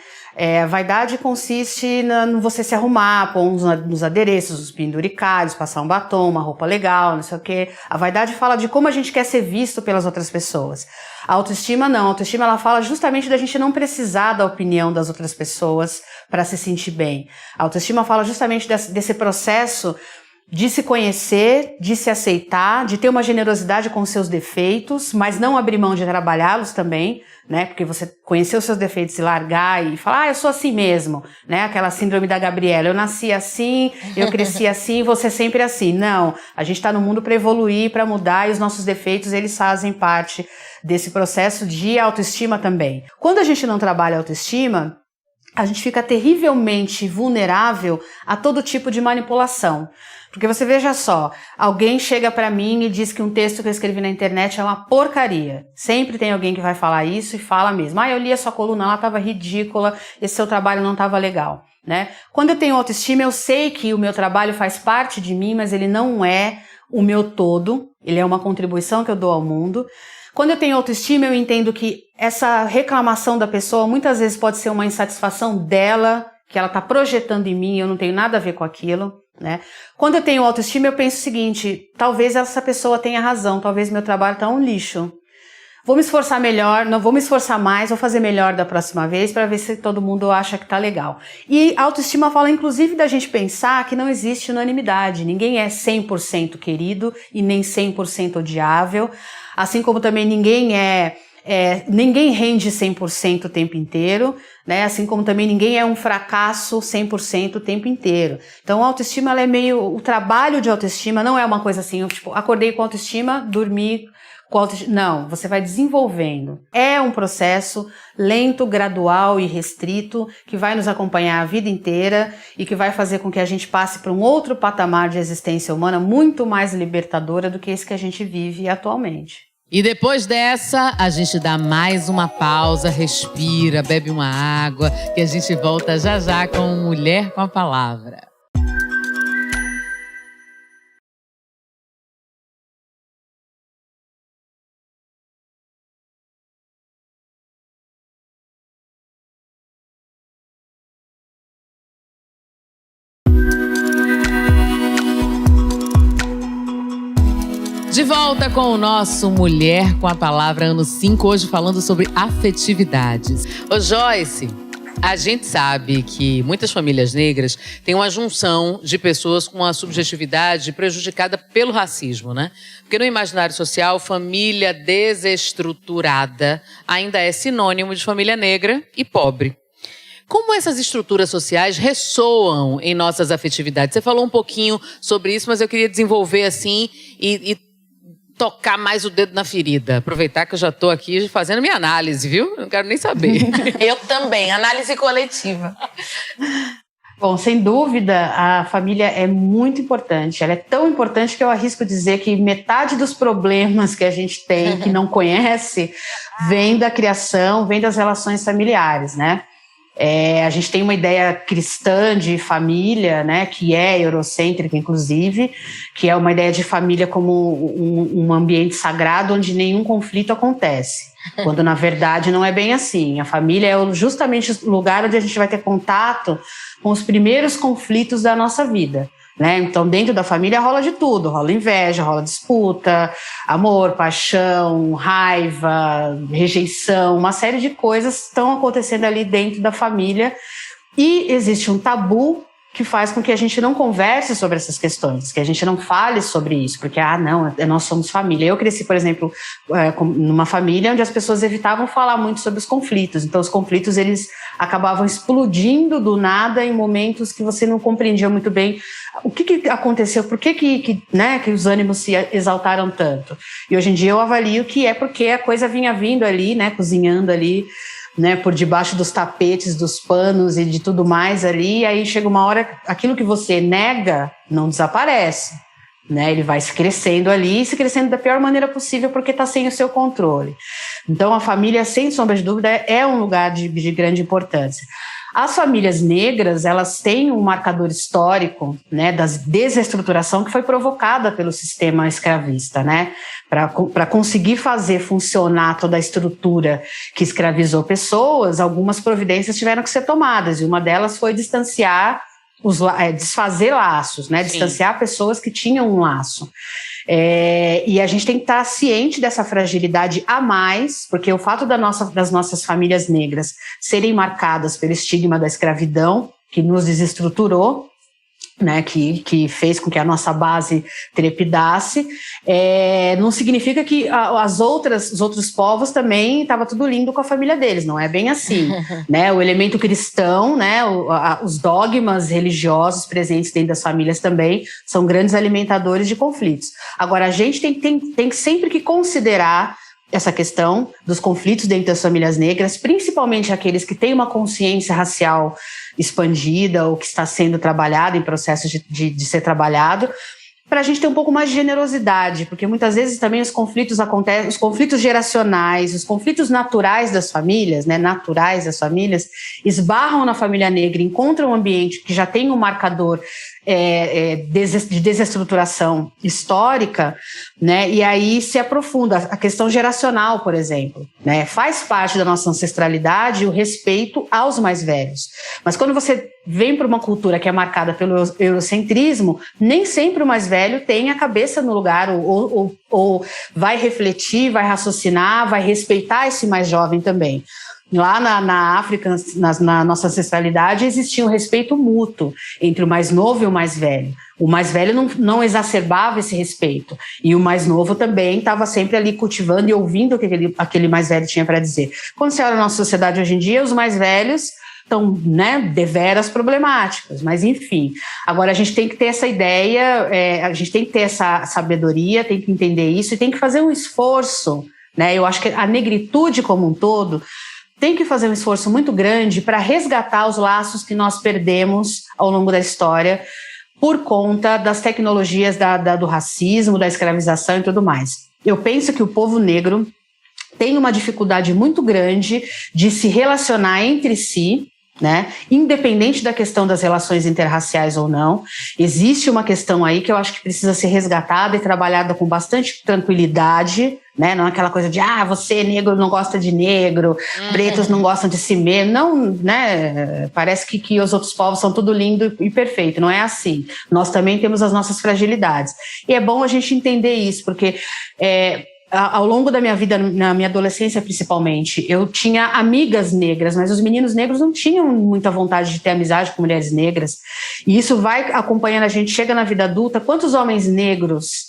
Vaidade consiste em você se arrumar, pôr nos adereços, os penduricários, passar um batom, uma roupa legal, não sei o quê. A vaidade fala de como a gente quer ser visto pelas outras pessoas. A autoestima não, a autoestima ela fala justamente da gente não precisar da opinião das outras pessoas para se sentir bem. A autoestima fala justamente desse processo de se conhecer, de se aceitar, de ter uma generosidade com os seus defeitos, mas não abrir mão de trabalhá-los também, né? Porque você conhecer os seus defeitos e largar e falar, eu sou assim mesmo, né? Aquela síndrome da Gabriela, eu nasci assim, eu cresci assim, você sempre assim. Não, a gente está no mundo para evoluir, para mudar e os nossos defeitos, eles fazem parte desse processo de autoestima também. Quando a gente não trabalha a autoestima, a gente fica terrivelmente vulnerável a todo tipo de manipulação. Porque você veja só, alguém chega pra mim e diz que um texto que eu escrevi na internet é uma porcaria. Sempre tem alguém que vai falar isso e fala mesmo. Eu li a sua coluna, ela tava ridícula, esse seu trabalho não tava legal, né? Quando eu tenho autoestima, eu sei que o meu trabalho faz parte de mim, mas ele não é o meu todo, ele é uma contribuição que eu dou ao mundo. Quando eu tenho autoestima, eu entendo que essa reclamação da pessoa muitas vezes pode ser uma insatisfação dela, que ela tá projetando em mim e eu não tenho nada a ver com aquilo, né? Quando eu tenho autoestima, eu penso o seguinte, talvez essa pessoa tenha razão, talvez meu trabalho tá um lixo. Vou me esforçar melhor, não vou me esforçar mais, vou fazer melhor da próxima vez para ver se todo mundo acha que tá legal. E a autoestima fala inclusive da gente pensar que não existe unanimidade, ninguém é 100% querido e nem 100% odiável, assim como também ninguém rende 100% o tempo inteiro, né? Assim como também ninguém é um fracasso 100% o tempo inteiro. Então a autoestima ela é meio... O trabalho de autoestima não é uma coisa assim, eu acordei com autoestima, dormi Não, você vai desenvolvendo. É um processo lento, gradual e restrito que vai nos acompanhar a vida inteira e que vai fazer com que a gente passe para um outro patamar de existência humana muito mais libertadora do que esse que a gente vive atualmente. E depois dessa, a gente dá mais uma pausa, respira, bebe uma água, que a gente volta já já com Mulher com a Palavra. De volta com o nosso Mulher com a Palavra, ano 5, hoje falando sobre afetividades. Ô Joyce, a gente sabe que muitas famílias negras têm uma junção de pessoas com a subjetividade prejudicada pelo racismo, né? Porque no imaginário social, família desestruturada ainda é sinônimo de família negra e pobre. Como essas estruturas sociais ressoam em nossas afetividades? Você falou um pouquinho sobre isso, mas eu queria desenvolver assim e tocar mais o dedo na ferida. Aproveitar que eu já estou aqui fazendo minha análise, viu? Não quero nem saber. Eu também, análise coletiva. Bom, sem dúvida, a família é muito importante. Ela é tão importante que eu arrisco dizer que metade dos problemas que a gente tem, que não conhece, vem da criação, vem das relações familiares, né? A gente tem uma ideia cristã de família, né, que é eurocêntrica, inclusive, que é uma ideia de família como um ambiente sagrado onde nenhum conflito acontece, quando na verdade não é bem assim. A família é justamente o lugar onde a gente vai ter contato com os primeiros conflitos da nossa vida, né? Então, dentro da família rola de tudo, rola inveja, rola disputa, amor, paixão, raiva, rejeição, uma série de coisas estão acontecendo ali dentro da família e existe um tabu que faz com que a gente não converse sobre essas questões, que a gente não fale sobre isso, porque, não, nós somos família. Eu cresci, por exemplo, numa família onde as pessoas evitavam falar muito sobre os conflitos, então os conflitos, eles acabavam explodindo do nada em momentos que você não compreendia muito bem o que aconteceu, por que os ânimos se exaltaram tanto. E hoje em dia eu avalio que é porque a coisa vinha vindo ali, né, cozinhando ali, né, por debaixo dos tapetes, dos panos e de tudo mais ali, e aí chega uma hora, aquilo que você nega não desaparece, né, ele vai se crescendo ali, e se crescendo da pior maneira possível porque está sem o seu controle. Então a família, sem sombra de dúvida, é um lugar de grande importância. As famílias negras, elas têm um marcador histórico, né, da desestruturação que foi provocada pelo sistema escravista, né, para conseguir fazer funcionar toda a estrutura que escravizou pessoas, algumas providências tiveram que ser tomadas, e uma delas foi desfazer laços, né, distanciar pessoas que tinham um laço. E a gente tem que estar ciente dessa fragilidade a mais, porque o fato das nossas famílias negras serem marcadas pelo estigma da escravidão, que nos desestruturou, né, que fez com que a nossa base trepidasse, não significa que os outros povos também estava tudo lindo com a família deles, não é bem assim, né? O elemento cristão, né, os dogmas religiosos presentes dentro das famílias também são grandes alimentadores de conflitos. Agora, a gente tem sempre que considerar essa questão dos conflitos dentro das famílias negras, principalmente aqueles que têm uma consciência racial expandida ou que está sendo trabalhado em processo de ser trabalhado, para a gente ter um pouco mais de generosidade, porque muitas vezes também os conflitos acontecem, os conflitos geracionais, os conflitos naturais das famílias, né, esbarram na família negra, encontram um ambiente que já tem um marcador de desestruturação histórica, né, e aí se aprofunda a questão geracional, por exemplo, né, faz parte da nossa ancestralidade o respeito aos mais velhos, mas quando você vem para uma cultura que é marcada pelo eurocentrismo, nem sempre o mais velho tem a cabeça no lugar ou vai refletir, vai raciocinar, vai respeitar esse mais jovem também. Lá na África, na nossa ancestralidade, existia um respeito mútuo entre o mais novo e o mais velho. O mais velho não exacerbava esse respeito. E o mais novo também estava sempre ali cultivando e ouvindo o que aquele mais velho tinha para dizer. Quando você olha a nossa sociedade hoje em dia, os mais velhos tão, né, deveras problemáticas, mas enfim. Agora a gente tem que ter essa ideia, a gente tem que ter essa sabedoria, tem que entender isso e tem que fazer um esforço, né? Eu acho que a negritude como um todo tem que fazer um esforço muito grande para resgatar os laços que nós perdemos ao longo da história por conta das tecnologias do racismo, da escravização e tudo mais. Eu penso que o povo negro tem uma dificuldade muito grande de se relacionar entre si, né? Independente da questão das relações interraciais ou não, existe uma questão aí que eu acho que precisa ser resgatada e trabalhada com bastante tranquilidade, né? Não é aquela coisa de você negro não gosta de negro, pretos não gostam de si mesmo, não, né? Parece que os outros povos são tudo lindo e perfeito, não é assim. Nós também temos as nossas fragilidades. E é bom a gente entender isso, porque ao longo da minha vida, na minha adolescência principalmente, eu tinha amigas negras, mas os meninos negros não tinham muita vontade de ter amizade com mulheres negras. E isso vai acompanhando a gente, chega na vida adulta, quantos homens negros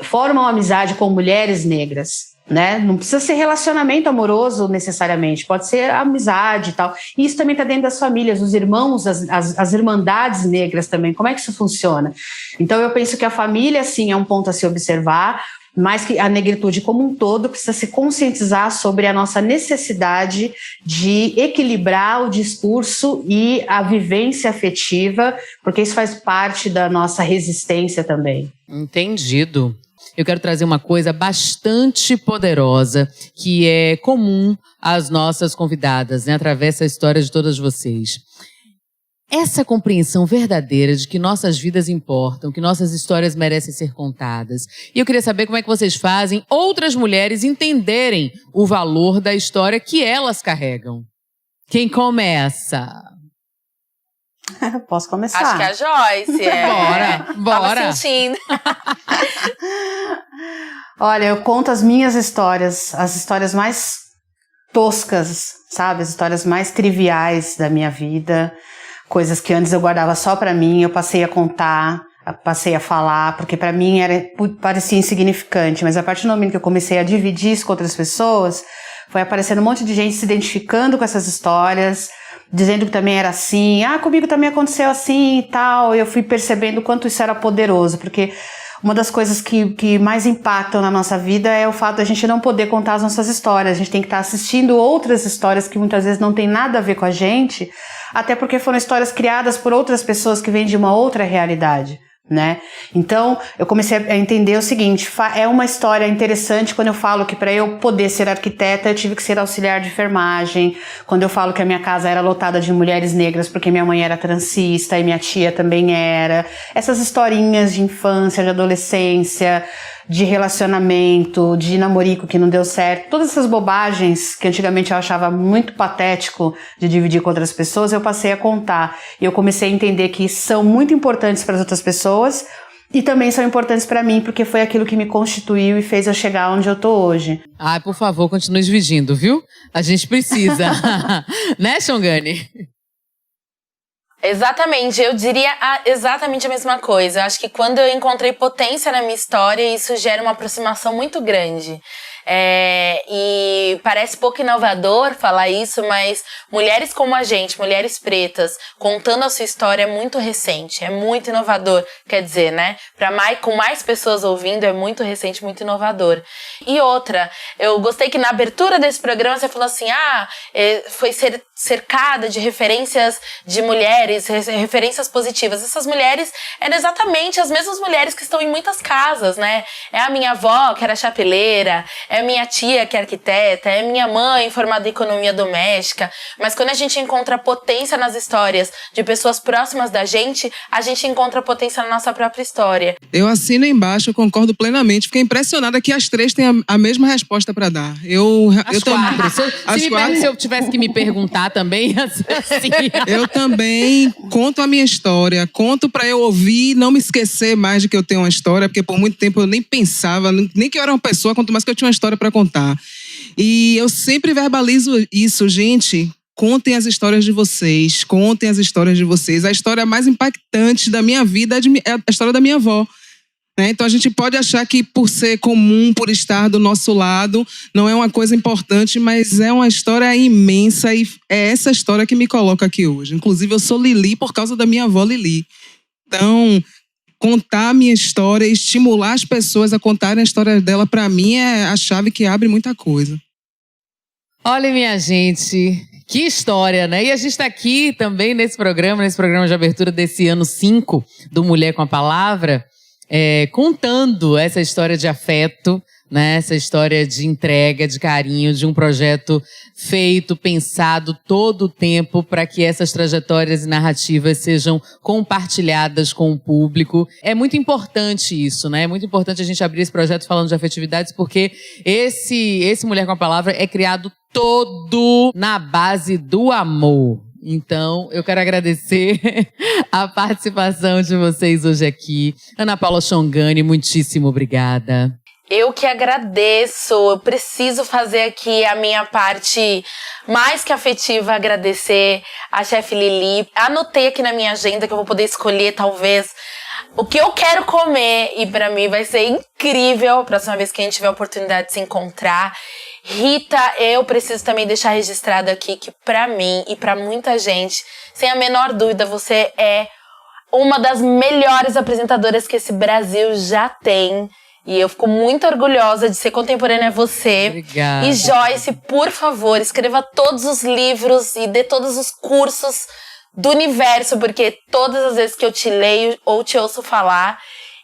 formam amizade com mulheres negras? Né? Não precisa ser relacionamento amoroso necessariamente, pode ser amizade e tal. E isso também está dentro das famílias, os irmãos, as irmandades negras também. Como é que isso funciona? Então eu penso que a família, sim, é um ponto a se observar, mas que a negritude como um todo precisa se conscientizar sobre a nossa necessidade de equilibrar o discurso e a vivência afetiva, porque isso faz parte da nossa resistência também. Entendido. Eu quero trazer uma coisa bastante poderosa, que é comum às nossas convidadas, né? Através da história de todas vocês. Essa compreensão verdadeira de que nossas vidas importam, que nossas histórias merecem ser contadas. E eu queria saber como é que vocês fazem outras mulheres entenderem o valor da história que elas carregam. Quem começa? Posso começar? Acho que é a Joyce. Bora. Tava sentindo. Olha, eu conto as minhas histórias, as histórias mais toscas, sabe? As histórias mais triviais da minha vida. Coisas que antes eu guardava só pra mim, eu passei a contar, passei a falar, porque pra mim parecia insignificante, mas a partir do momento que eu comecei a dividir isso com outras pessoas, foi aparecendo um monte de gente se identificando com essas histórias, dizendo que também era assim, comigo também aconteceu assim e tal, e eu fui percebendo o quanto isso era poderoso, porque uma das coisas que mais impactam na nossa vida é o fato de a gente não poder contar as nossas histórias. A gente tem que estar assistindo outras histórias que muitas vezes não tem nada a ver com a gente, até porque foram histórias criadas por outras pessoas que vêm de uma outra realidade, né? Então, eu comecei a entender o seguinte, é uma história interessante quando eu falo que para eu poder ser arquiteta eu tive que ser auxiliar de enfermagem, quando eu falo que a minha casa era lotada de mulheres negras porque minha mãe era transista e minha tia também era, essas historinhas de infância, de adolescência, de relacionamento, de namorico que não deu certo, todas essas bobagens que antigamente eu achava muito patético de dividir com outras pessoas, eu passei a contar. E eu comecei a entender que são muito importantes para as outras pessoas e também são importantes para mim, porque foi aquilo que me constituiu e fez eu chegar onde eu tô hoje. Por favor, continue dividindo, viu? A gente precisa. Né, Xongani? Exatamente, eu diria exatamente a mesma coisa. Eu acho que quando eu encontrei potência na minha história, isso gera uma aproximação muito grande. E parece pouco inovador falar isso, mas mulheres como a gente, mulheres pretas, contando a sua história é muito recente, é muito inovador, quer dizer, né? Com mais pessoas ouvindo, é muito recente, muito inovador. E outra, eu gostei que na abertura desse programa você falou assim, foi cercada de referências de mulheres, referências positivas. Essas mulheres eram exatamente as mesmas mulheres que estão em muitas casas, né? É a minha avó, que era chapeleira, é minha tia que é arquiteta, é minha mãe formada em economia doméstica, mas quando a gente encontra potência nas histórias de pessoas próximas da gente, a gente encontra potência na nossa própria história. Eu assino embaixo, eu concordo plenamente. Fiquei impressionada que as três têm a mesma resposta para dar. Se eu tivesse que me perguntar também, assim. Eu também conto a minha história, conto para eu ouvir, não me esquecer mais de que eu tenho uma história, porque por muito tempo eu nem pensava, nem que eu era uma pessoa, quanto mais que eu tinha uma história para contar. E eu sempre verbalizo isso, gente. Contem as histórias de vocês, contem as histórias de vocês. A história mais impactante da minha vida é a história da minha avó. né? Então a gente pode achar que por ser comum, por estar do nosso lado, não é uma coisa importante, mas é uma história imensa e é essa história que me coloca aqui hoje. Inclusive eu sou Lili por causa da minha avó Lili. Então, contar a minha história, estimular as pessoas a contarem a história dela, para mim é a chave que abre muita coisa. Olha, minha gente, que história, né? E a gente está aqui também nesse programa de abertura desse ano 5 do Mulher com a Palavra, contando essa história de afeto, né? Essa história de entrega, de carinho, de um projeto feito, pensado todo o tempo para que essas trajetórias e narrativas sejam compartilhadas com o público. É muito importante isso, né? É muito importante a gente abrir esse projeto falando de afetividades, porque esse Mulher com a Palavra é criado todo na base do amor. Então, eu quero agradecer a participação de vocês hoje aqui. Ana Paula Chongani, muitíssimo obrigada. Eu que agradeço, eu preciso fazer aqui a minha parte mais que afetiva, agradecer a chefe Lili. Anotei aqui na minha agenda que eu vou poder escolher, talvez, o que eu quero comer, e pra mim vai ser incrível a próxima vez que a gente tiver a oportunidade de se encontrar. Rita, eu preciso também deixar registrado aqui que pra mim e pra muita gente, sem a menor dúvida, você é uma das melhores apresentadoras que esse Brasil já tem. E eu fico muito orgulhosa de ser contemporânea a você. Obrigada. E Joyce, por favor, escreva todos os livros e dê todos os cursos do universo, porque todas as vezes que eu te leio ou te ouço falar,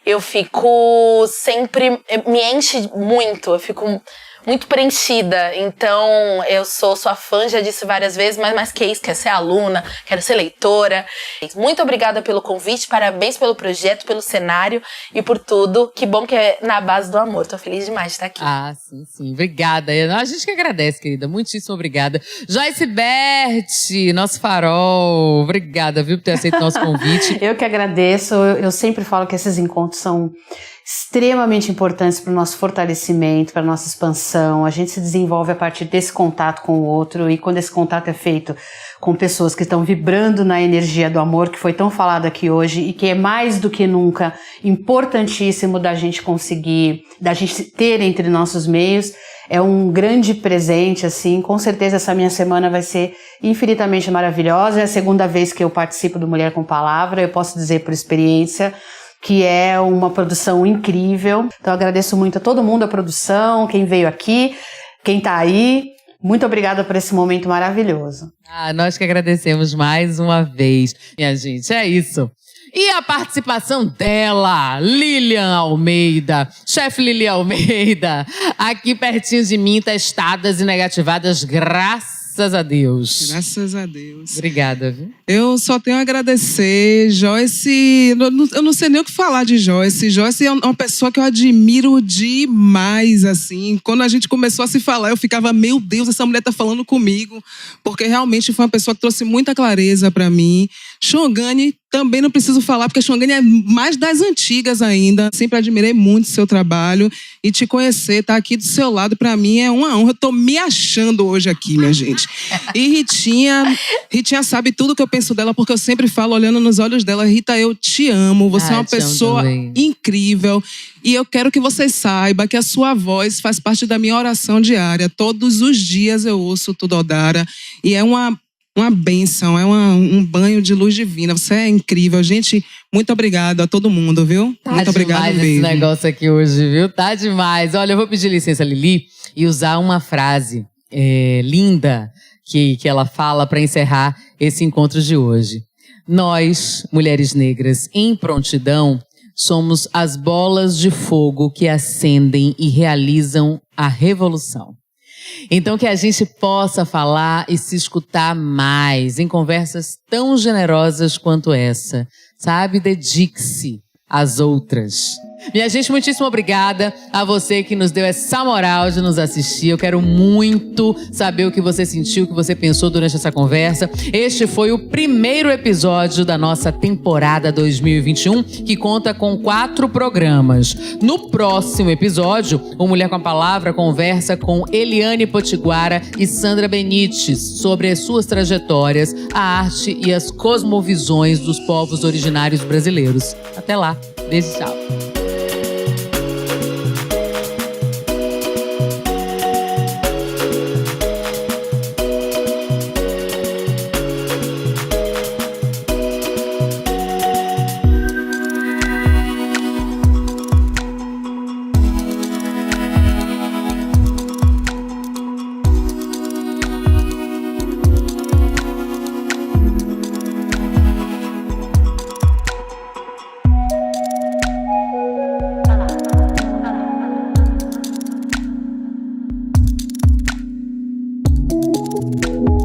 eu fico sempre... me enche muito, eu fico muito preenchida. Então, eu sou sua fã, já disse várias vezes, mas mais que isso, quero ser aluna, quero ser leitora. Muito obrigada pelo convite, parabéns pelo projeto, pelo cenário e por tudo. Que bom que é na base do amor. Tô feliz demais de estar aqui. Ah, sim, sim. Obrigada. A gente que agradece, querida. Muitíssimo obrigada. Joyce Berti, nosso farol. Obrigada, viu, por ter aceito o nosso convite. Eu que agradeço. Eu sempre falo que esses encontros são extremamente importantes para o nosso fortalecimento, para a nossa expansão. A gente se desenvolve a partir desse contato com o outro, e quando esse contato é feito com pessoas que estão vibrando na energia do amor, que foi tão falado aqui hoje e que é mais do que nunca importantíssimo da gente conseguir, da gente ter entre nossos meios, é um grande presente, assim. Com certeza essa minha semana vai ser infinitamente maravilhosa. É a segunda vez que eu participo do Mulher com Palavra, eu posso dizer por experiência que é uma produção incrível. Então eu agradeço muito a todo mundo, a produção, quem veio aqui, quem tá aí. Muito obrigada por esse momento maravilhoso. Ah, nós que agradecemos mais uma vez. Minha gente, é isso. E a participação dela, Lilian Almeida, chefe Lili Almeida, aqui pertinho de mim, testadas e negativadas, graças a Deus. Graças a Deus. Obrigada, viu? Eu só tenho a agradecer. Joyce, eu não sei nem o que falar de Joyce. Joyce é uma pessoa que eu admiro demais, assim. Quando a gente começou a se falar, eu ficava, meu Deus, essa mulher tá falando comigo. Porque realmente foi uma pessoa que trouxe muita clareza pra mim. Chongani, também não preciso falar, porque a Chongani é mais das antigas ainda. Sempre admirei muito o seu trabalho. E te conhecer, estar aqui do seu lado, pra mim é uma honra. Eu tô me achando hoje aqui, minha gente. E Ritinha sabe tudo que eu penso dela, porque eu sempre falo, olhando nos olhos dela, Rita, eu te amo. Você é uma pessoa incrível. E eu quero que você saiba que a sua voz faz parte da minha oração diária. Todos os dias eu ouço Tudo Odara. E é uma bênção, é um banho de luz divina. Você é incrível. Gente, muito obrigada a todo mundo, viu? Tá muito obrigada mesmo. Esse negócio aqui hoje, viu? Tá demais. Olha, eu vou pedir licença, Lili, e usar uma frase linda que ela fala para encerrar esse encontro de hoje. Nós, mulheres negras, em prontidão, somos as bolas de fogo que acendem e realizam a revolução. Então que a gente possa falar e se escutar mais em conversas tão generosas quanto essa, sabe? Dedique-se às outras. Minha gente, muitíssimo obrigada a você que nos deu essa moral de nos assistir. Eu quero muito saber o que você sentiu, o que você pensou durante essa conversa. Este foi o primeiro episódio da nossa temporada 2021, que conta com 4 programas. No próximo episódio, o Mulher com a Palavra conversa com Eliane Potiguara e Sandra Benites sobre as suas trajetórias, a arte e as cosmovisões dos povos originários brasileiros. Até lá. Beijo, tchau. Música